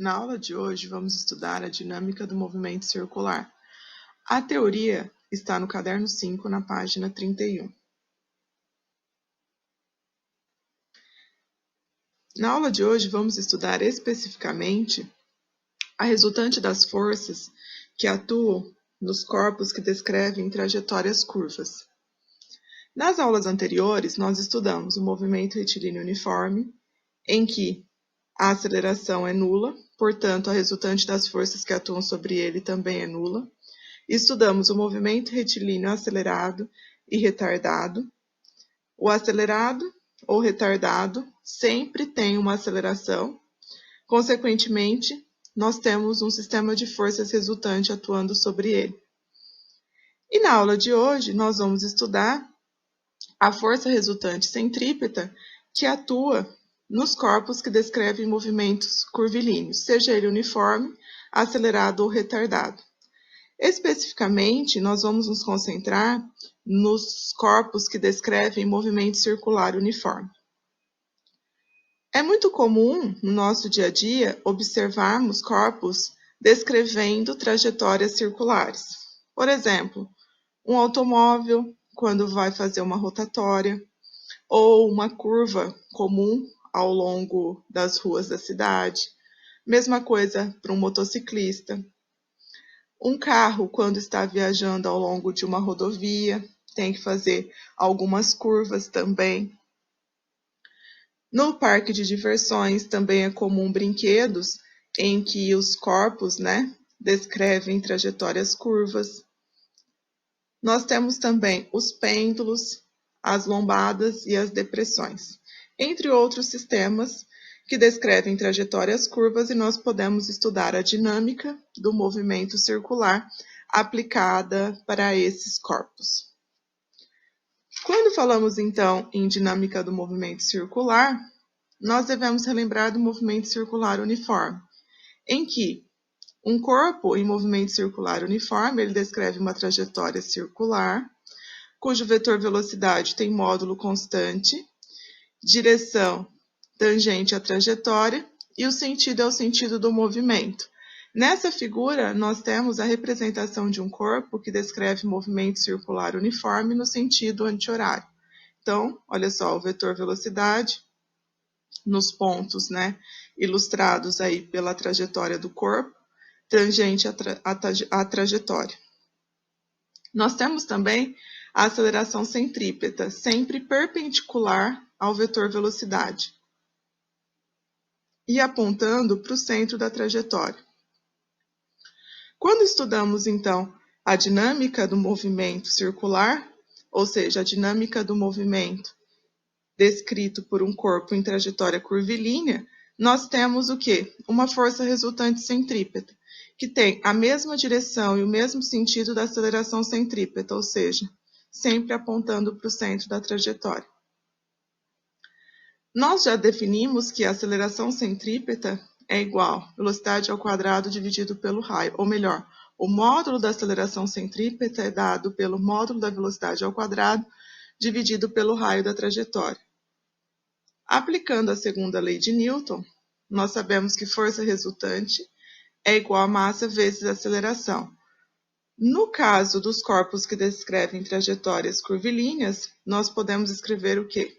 Na aula de hoje, vamos estudar a dinâmica do movimento circular. A teoria está no caderno 5, na página 31. Na aula de hoje, vamos estudar especificamente a resultante das forças que atuam nos corpos que descrevem trajetórias curvas. Nas aulas anteriores, nós estudamos o movimento retilíneo uniforme, em que a aceleração é nula, portanto, a resultante das forças que atuam sobre ele também é nula. Estudamos o movimento retilíneo acelerado e retardado. O acelerado ou retardado sempre tem uma aceleração. Consequentemente, nós temos um sistema de forças resultante atuando sobre ele. E na aula de hoje, nós vamos estudar a força resultante centrípeta que atua nos corpos que descrevem movimentos curvilíneos, seja ele uniforme, acelerado ou retardado. Especificamente, nós vamos nos concentrar nos corpos que descrevem movimento circular uniforme. É muito comum, no nosso dia a dia, observarmos corpos descrevendo trajetórias circulares. Por exemplo, um automóvel, quando vai fazer uma rotatória, ou uma curva comum ao longo das ruas da cidade. Mesma coisa para um motociclista. Um carro, quando está viajando ao longo de uma rodovia, tem que fazer algumas curvas também. No parque de diversões também é comum brinquedos em que os corpos, descrevem trajetórias curvas. Nós temos também os pêndulos, as lombadas e as depressões, entre outros sistemas que descrevem trajetórias curvas, e nós podemos estudar a dinâmica do movimento circular aplicada para esses corpos. Quando falamos, então, em dinâmica do movimento circular, nós devemos relembrar do movimento circular uniforme, em que um corpo em movimento circular uniforme, ele descreve uma trajetória circular, cujo vetor velocidade tem módulo constante, direção tangente à trajetória, e o sentido é o sentido do movimento. Nessa figura, nós temos a representação de um corpo que descreve movimento circular uniforme no sentido anti-horário. Então, olha só, o vetor velocidade nos pontos, ilustrados aí pela trajetória do corpo, tangente à trajetória. Nós temos também a aceleração centrípeta, sempre perpendicular ao vetor velocidade e apontando para o centro da trajetória. Quando estudamos, então, a dinâmica do movimento circular, ou seja, a dinâmica do movimento descrito por um corpo em trajetória curvilínea, nós temos o quê? Uma força resultante centrípeta, que tem a mesma direção e o mesmo sentido da aceleração centrípeta, ou seja, sempre apontando para o centro da trajetória. Nós já definimos que a aceleração centrípeta é igual a velocidade ao quadrado dividido pelo raio, ou melhor, o módulo da aceleração centrípeta é dado pelo módulo da velocidade ao quadrado dividido pelo raio da trajetória. Aplicando a segunda lei de Newton, nós sabemos que força resultante é igual a massa vezes aceleração. No caso dos corpos que descrevem trajetórias curvilíneas, nós podemos escrever o quê?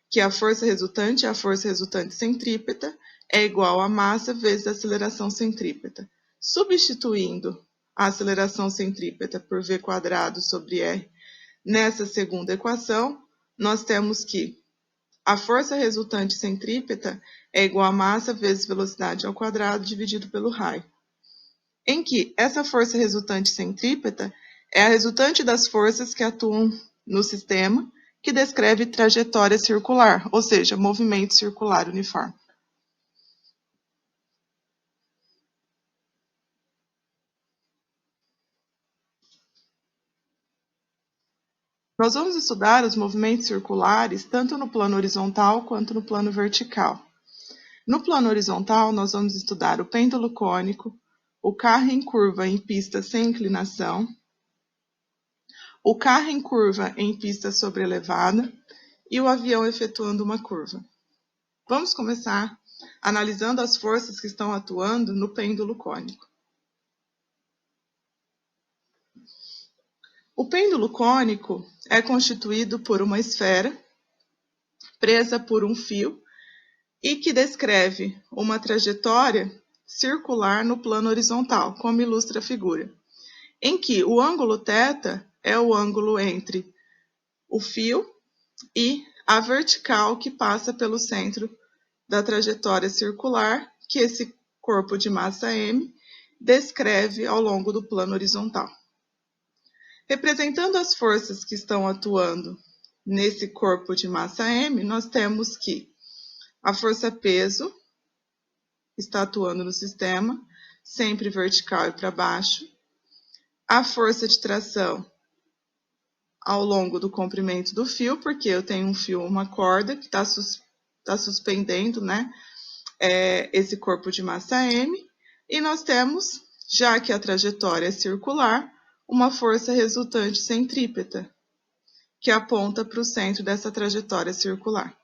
Que a força resultante centrípeta é igual a massa vezes a aceleração centrípeta. Substituindo a aceleração centrípeta por v² sobre r nessa segunda equação, nós temos que a força resultante centrípeta é igual a massa vezes velocidade ao quadrado dividido pelo raio. Em que essa força resultante centrípeta é a resultante das forças que atuam no sistema que descreve trajetória circular, ou seja, movimento circular uniforme. Nós vamos estudar os movimentos circulares tanto no plano horizontal quanto no plano vertical. No plano horizontal, nós vamos estudar o pêndulo cônico, o carro em curva em pista sem inclinação, o carro em curva em pista sobrelevada e o avião efetuando uma curva. Vamos começar analisando as forças que estão atuando no pêndulo cônico. O pêndulo cônico é constituído por uma esfera presa por um fio e que descreve uma trajetória circular no plano horizontal, como ilustra a figura, em que o ângulo θ é o ângulo entre o fio e a vertical que passa pelo centro da trajetória circular que esse corpo de massa m descreve ao longo do plano horizontal. Representando as forças que estão atuando nesse corpo de massa m, nós temos que a força peso está atuando no sistema, sempre vertical e para baixo. A força de tração ao longo do comprimento do fio, porque eu tenho um fio, uma corda, que está suspendendo, né, esse corpo de massa M. E nós temos, já que a trajetória é circular, uma força resultante centrípeta, que aponta para o centro dessa trajetória circular.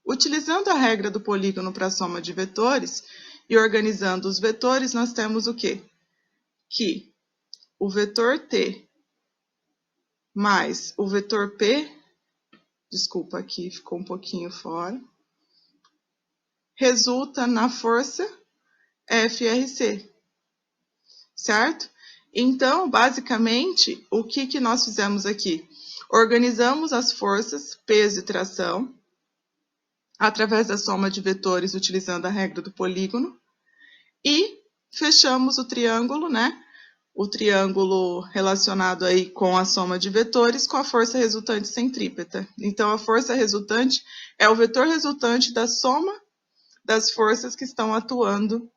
Utilizando a regra do polígono para a soma de vetores e organizando os vetores, nós temos o quê? Que o vetor T mais o vetor P, desculpa, aqui ficou um pouquinho fora, resulta na força FRC, certo? Então, basicamente, o que nós fizemos aqui? Organizamos as forças, peso e tração, através da soma de vetores, utilizando a regra do polígono, e fechamos o triângulo, né? O triângulo relacionado aí com a soma de vetores com a força resultante centrípeta. Então, a força resultante é o vetor resultante da soma das forças que estão atuando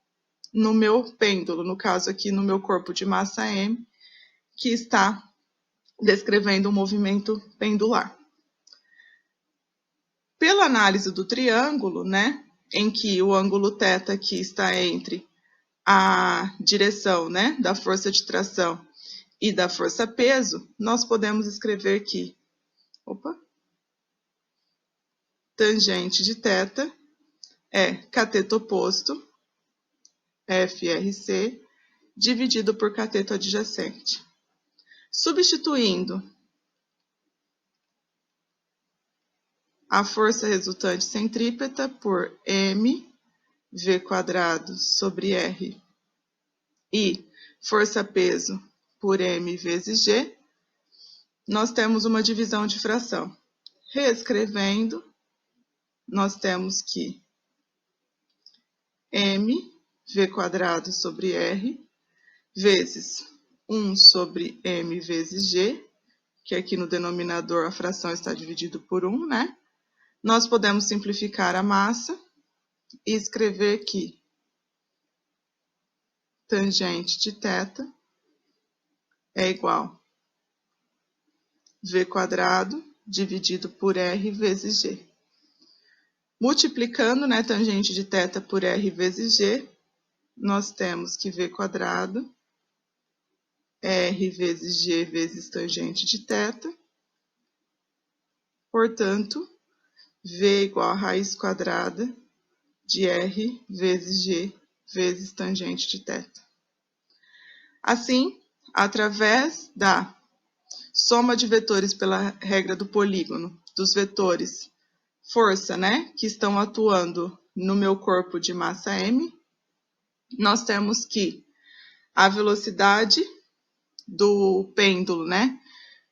no meu pêndulo, no caso aqui no meu corpo de massa M, que está descrevendo um movimento pendular. Pela análise do triângulo, né, em que o ângulo θ aqui está entre a direção, né, da força de tração e da força peso, nós podemos escrever que tangente de θ é cateto oposto, FRC, dividido por cateto adjacente. Substituindo a força resultante centrípeta por m v quadrado sobre r e força-peso por m vezes g, nós temos uma divisão de fração. Reescrevendo, nós temos que m v quadrado sobre r vezes 1 sobre m vezes g, que aqui no denominador a fração está dividida por 1, né? Nós podemos simplificar a massa e escrever que tangente de θ é igual a v quadrado dividido por r vezes g. Multiplicando, né, tangente de θ por r vezes g, nós temos que v quadrado r vezes g vezes tangente de θ. Portanto, v igual a raiz quadrada de r vezes g vezes tangente de θ. Assim, através da soma de vetores pela regra do polígono, dos vetores força, né, que estão atuando no meu corpo de massa m, nós temos que a velocidade do pêndulo, né,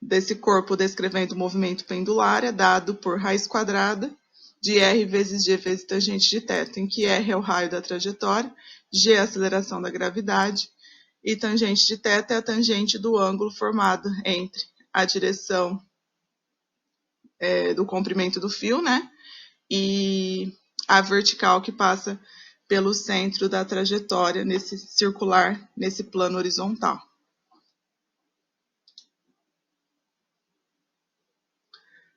desse corpo descrevendo o movimento pendular é dado por raiz quadrada de r vezes g vezes tangente de θ, em que r é o raio da trajetória, g é a aceleração da gravidade, e tangente de θ é a tangente do ângulo formado entre a direção do comprimento do fio, né, e a vertical que passa pelo centro da trajetória nesse circular, nesse plano horizontal.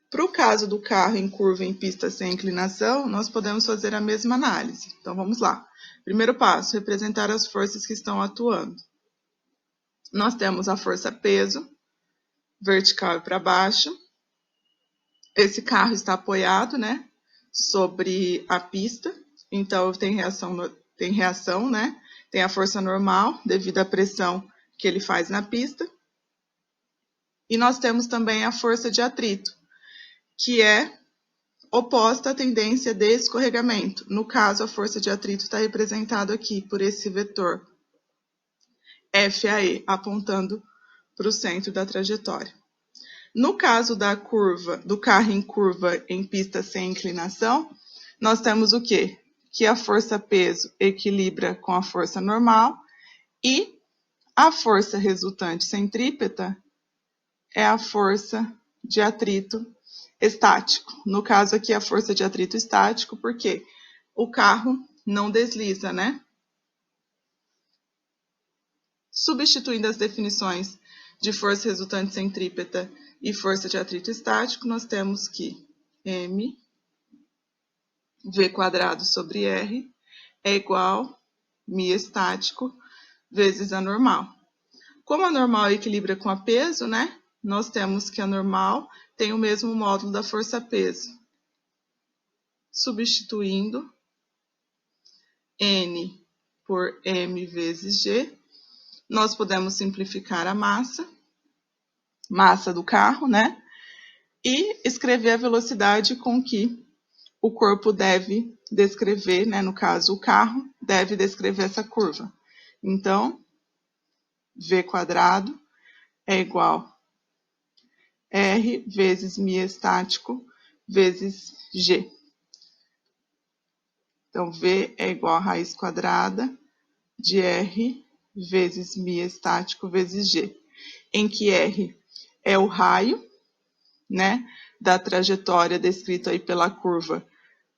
Para o caso do carro em curva em pista sem inclinação, nós podemos fazer a mesma análise. Então, vamos lá. Primeiro passo, representar as forças que estão atuando. Nós temos a força peso, vertical e para baixo. Esse carro está apoiado, né, sobre a pista. Então, tem reação, né? Tem a força normal, devido à pressão que ele faz na pista. E nós temos também a força de atrito, que é oposta à tendência de escorregamento. No caso, a força de atrito está representada aqui por esse vetor FAE, apontando para o centro da trajetória. No caso da curva, do carro em curva em pista sem inclinação, nós temos o quê? Que a força-peso equilibra com a força normal e a força resultante centrípeta é a força de atrito estático. No caso aqui, a força de atrito estático, porque o carro não desliza, né? Substituindo as definições de força resultante centrípeta e força de atrito estático, nós temos que m v quadrado sobre r é igual μ estático vezes a normal. Como a normal equilibra com a peso, né? Nós temos que a normal tem o mesmo módulo da força-peso. Substituindo N por M vezes G, nós podemos simplificar a massa do carro, né? E escrever a velocidade com que o corpo deve descrever, né? No caso, o carro deve descrever essa curva. Então, V quadrado é igual a R vezes μ estático vezes G. Então, V é igual a raiz quadrada de R vezes μ estático vezes G, em que R é o raio, né, da trajetória descrita aí pela curva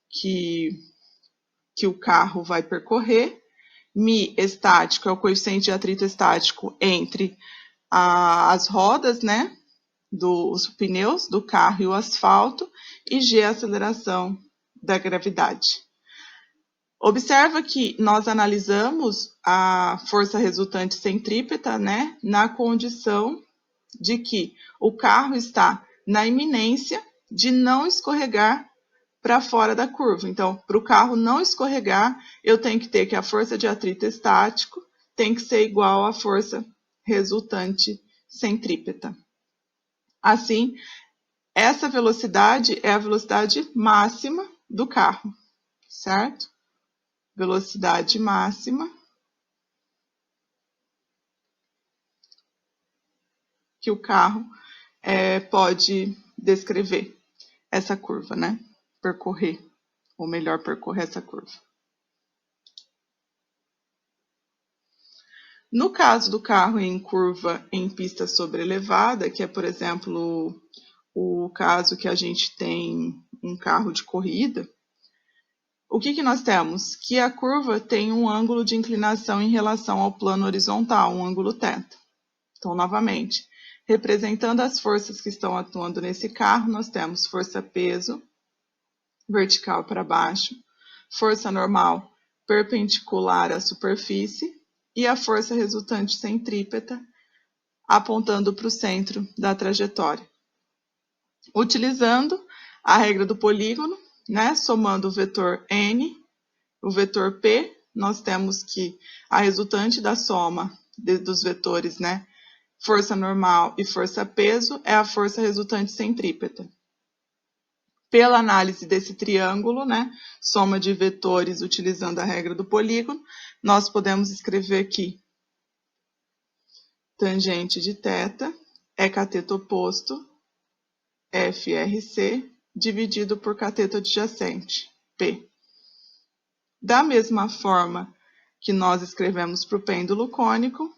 que o carro vai percorrer. μ estático é o coeficiente de atrito estático entre as rodas, né, dos pneus do carro e o asfalto, e G é a aceleração da gravidade. Observa que nós analisamos a força resultante centrípeta, né, na condição de que o carro está na iminência de não escorregar para fora da curva. Então, para o carro não escorregar, eu tenho que ter que a força de atrito estático tem que ser igual à força resultante centrípeta. Assim, essa velocidade é a velocidade máxima do carro, certo? Velocidade máxima que o carro pode descrever essa curva, né? Percorrer, ou melhor, percorrer essa curva. No caso do carro em curva em pista sobrelevada, que é, por exemplo, o caso que a gente tem um carro de corrida, o que nós temos? Que a curva tem um ângulo de inclinação em relação ao plano horizontal, um ângulo θ. Então, novamente, representando as forças que estão atuando nesse carro, nós temos força-peso vertical para baixo, força normal perpendicular à superfície e a força resultante centrípeta apontando para o centro da trajetória. Utilizando a regra do polígono, né, somando o vetor N, o vetor P, nós temos que a resultante da soma dos vetores, né, força normal e força-peso, é a força resultante centrípeta. Pela análise desse triângulo, né, soma de vetores utilizando a regra do polígono, nós podemos escrever aqui tangente de θ é cateto oposto, FRC, dividido por cateto adjacente, P. Da mesma forma que nós escrevemos para o pêndulo cônico,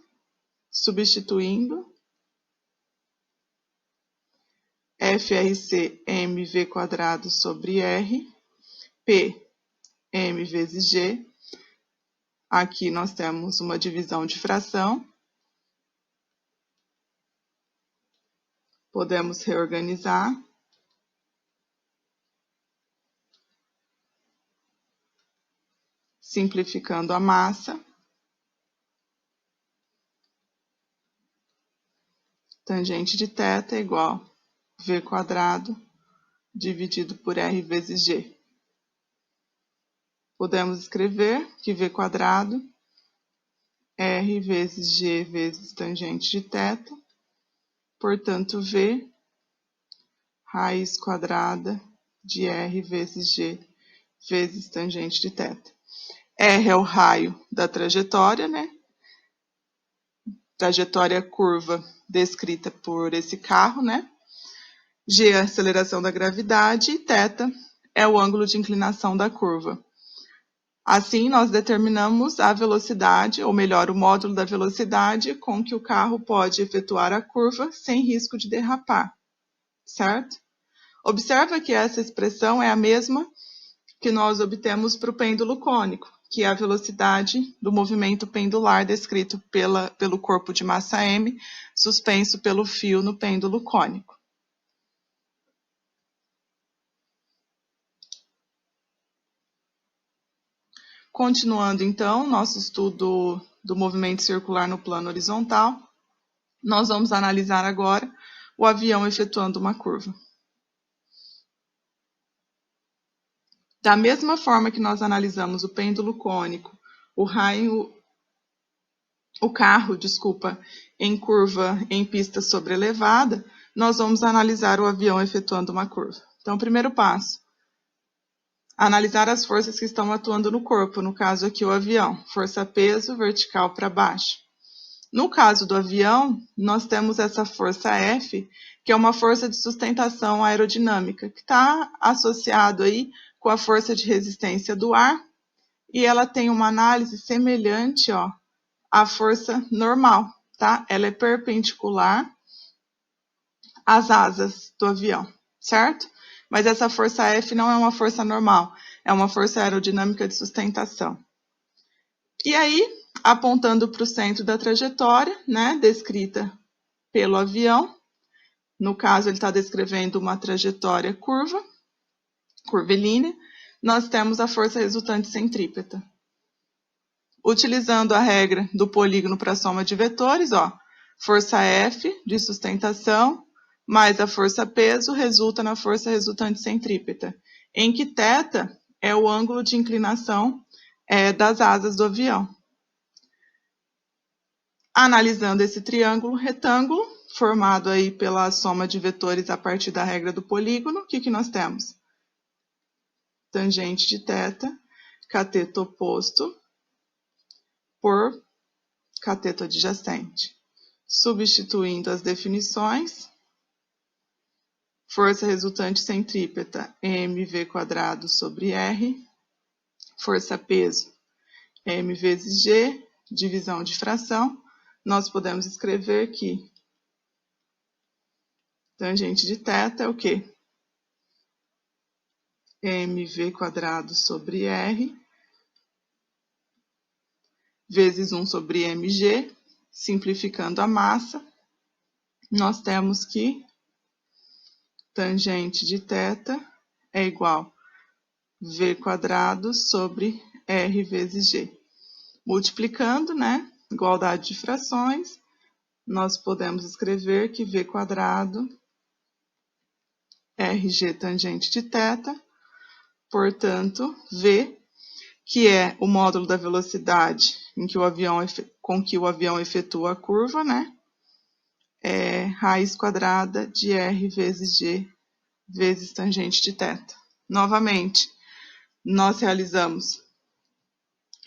substituindo FRC mv quadrado sobre R, P m vezes G. Aqui nós temos uma divisão de fração. Podemos reorganizar. Simplificando a massa. Tangente de θ é igual a V quadrado dividido por R vezes G. podemos escrever que v² r vezes g vezes tangente de θ, portanto, v raiz quadrada de r vezes g vezes tangente de θ. R é o raio da trajetória, né? Trajetória curva descrita por esse carro, né? G é a aceleração da gravidade e θ é o ângulo de inclinação da curva. Assim, nós determinamos a velocidade, ou melhor, o módulo da velocidade com que o carro pode efetuar a curva sem risco de derrapar, certo? Observa que essa expressão é a mesma que nós obtemos para o pêndulo cônico, que é a velocidade do movimento pendular descrito pelo corpo de massa m, suspenso pelo fio no pêndulo cônico. Continuando, então, nosso estudo do movimento circular no plano horizontal, nós vamos analisar agora o avião efetuando uma curva. Da mesma forma que nós analisamos o pêndulo cônico, o carro, em curva em pista sobrelevada, nós vamos analisar o avião efetuando uma curva. Então, primeiro passo, analisar as forças que estão atuando no corpo, no caso aqui o avião, força-peso vertical para baixo. No caso do avião, nós temos essa força F, que é uma força de sustentação aerodinâmica, que está associado aí com a força de resistência do ar, e ela tem uma análise semelhante, ó, à força normal, tá? Ela é perpendicular às asas do avião, certo? Mas essa força F não é uma força normal, é uma força aerodinâmica de sustentação. E aí, apontando para o centro da trajetória, né, descrita pelo avião, no caso ele está descrevendo uma trajetória curvilínea, nós temos a força resultante centrípeta. Utilizando a regra do polígono para a soma de vetores, ó, força F de sustentação mais a força peso resulta na força resultante centrípeta, em que θ é o ângulo de inclinação das asas do avião. Analisando esse triângulo retângulo, formado aí pela soma de vetores a partir da regra do polígono, o que nós temos? Tangente de θ, cateto oposto, por cateto adjacente. Substituindo as definições, força resultante centrípeta, mv² sobre r, força-peso, m vezes g, divisão de fração, nós podemos escrever que tangente de θ é o quê? mv² sobre r, vezes 1 sobre mg, simplificando a massa, nós temos que tangente de θ é igual v² sobre r vezes g. Multiplicando, né, igualdade de frações, nós podemos escrever que v² rg tangente de θ, portanto, v, que é o módulo da velocidade com que o avião efetua a curva, né? É raiz quadrada de r vezes g vezes tangente de θ. Novamente, nós realizamos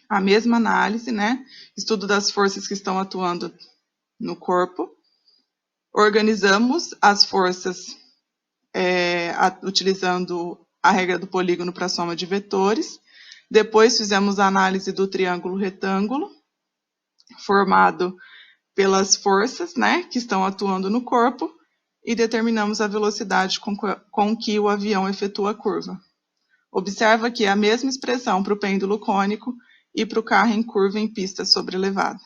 a mesma análise, né? Estudo das forças que estão atuando no corpo. Organizamos as forças utilizando a regra do polígono para a soma de vetores. Depois fizemos a análise do triângulo retângulo, formado pelas forças, né, que estão atuando no corpo, e determinamos a velocidade com que o avião efetua a curva. Observa aqui a mesma expressão para o pêndulo cônico e para o carro em curva em pista sobrelevada.